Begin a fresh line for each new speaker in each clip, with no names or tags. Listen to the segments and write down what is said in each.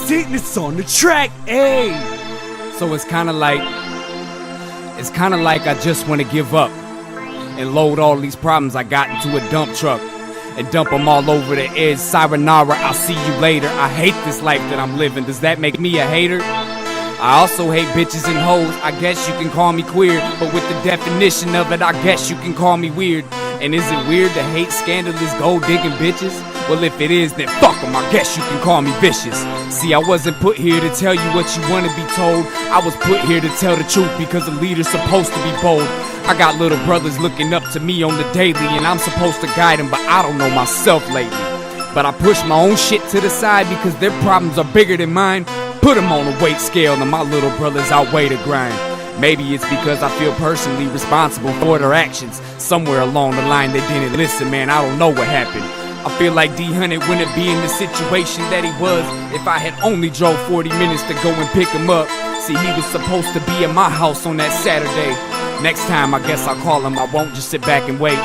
Deepness on the track, ayy.
So it's kinda like I just wanna give up and load all these problems I got into a dump truck and dump them all over the edge. Sayonara, I'll see you later. I hate this life that I'm living. Does that make me a hater? I also hate bitches and hoes. I guess you can call me queer, but with the definition of it, I guess you can call me weird. And is it weird to hate scandalous gold-digging bitches? Well, if it is, then fuck them. I guess you can call me vicious. See, I wasn't put here to tell you what you want to be told. I was put here to tell the truth because a leader's supposed to be bold. I got little brothers looking up to me on the daily, and I'm supposed to guide them, but I don't know myself lately. But I push my own shit to the side because their problems are bigger than mine. Put them on a weight scale and my little brothers outweigh the grind. Maybe it's because I feel personally responsible for their actions. Somewhere along the line they didn't listen, man, I don't know what happened. I feel like D-Rek wouldn't be in the situation that he was if I had only drove 40 minutes to go and pick him up. See, he was supposed to be at my house on that Saturday. Next time, I guess I'll call him, I won't just sit back and wait.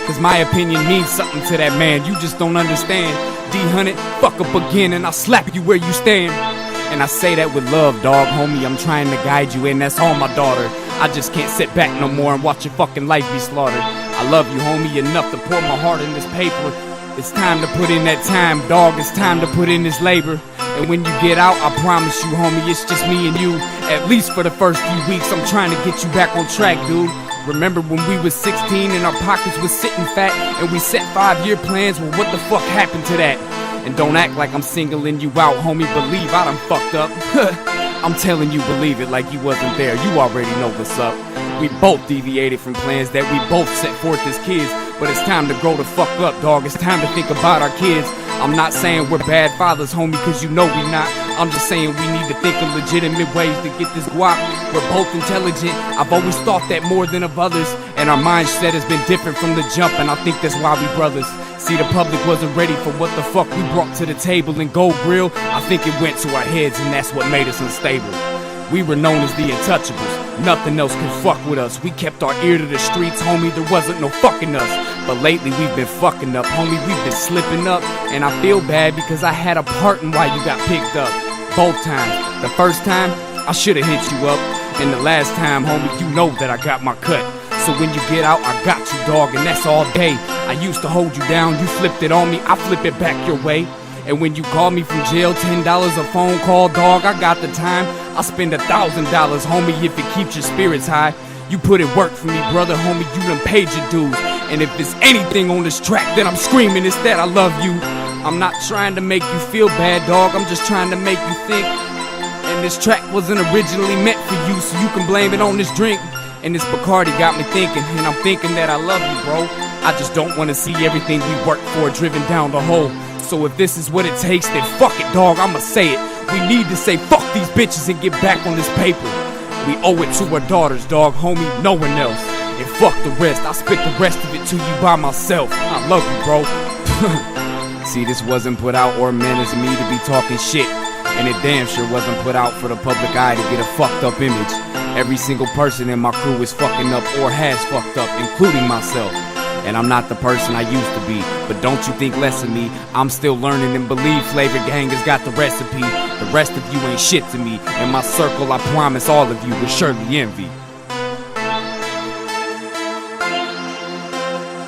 Cause my opinion means something to that man, you just don't understand. D-Rek, fuck up again and I'll slap you where you stand. And I say that with love, dog, homie, I'm trying to guide you and that's all, my daughter. I just can't sit back no more and watch your fucking life be slaughtered. I love you, homie, enough to pour my heart in this paper. It's time to put in that time, dog, it's time to put in this labor. And when you get out, I promise you, homie, it's just me and you. At least for the first few weeks, I'm trying to get you back on track, dude. Remember when we was 16 and our pockets was sitting fat and we set 5-year plans? Well, what the fuck happened to that? And don't act like I'm singling you out, homie, believe I done fucked up. I'm telling you, believe it like you wasn't there, you already know what's up. We both deviated from plans that we both set forth as kids. But it's time to grow the fuck up, dog, it's time to think about our kids. I'm not saying we're bad fathers, homie, cause you know we not. I'm just saying we need to think of legitimate ways to get this guap. We're both intelligent, I've always thought that more than of others. And our mindset has been different from the jump, and I think that's why we brothers. See, the public wasn't ready for what the fuck we brought to the table in Gold Grill. I think it went to our heads and that's what made us unstable. We were known as the untouchables, nothing else could fuck with us. We kept our ear to the streets, homie, there wasn't no fucking us. But lately we've been fucking up, homie, we've been slipping up. And I feel bad because I had a part in why you got picked up. Both times. The first time, I should've hit you up. And the last time, homie, you know that I got my cut. So when you get out, I got you, dog, and that's all day. I used to hold you down, you flipped it on me, I flip it back your way. And when you call me from jail, $10 a phone call, dog, I got the time. I spend $1,000, homie, if it keeps your spirits high. You put in work for me, brother, homie, you done paid your dues. And if there's anything on this track that I'm screaming, it's that I love you. I'm not trying to make you feel bad, dog, I'm just trying to make you think. And this track wasn't originally meant for you, so you can blame it on this drink. And this Bacardi got me thinking, and I'm thinking that I love you, bro. I just don't want to see everything we worked for driven down the hole. So if this is what it takes, then fuck it, dog, I'ma say it. We need to say fuck these bitches and get back on this paper. We owe it to our daughters, dog, homie, no one else. And fuck the rest, I spit the rest of it to you by myself. I love you, bro. See, this wasn't put out or meant as me to be talking shit. And it damn sure wasn't put out for the public eye to get a fucked up image. Every single person in my crew is fucking up or has fucked up, including myself. And I'm not the person I used to be, but don't you think less of me. I'm still learning and believe Flavor Gang has got the recipe. The rest of you ain't shit to me. In my circle, I promise all of you will surely envy.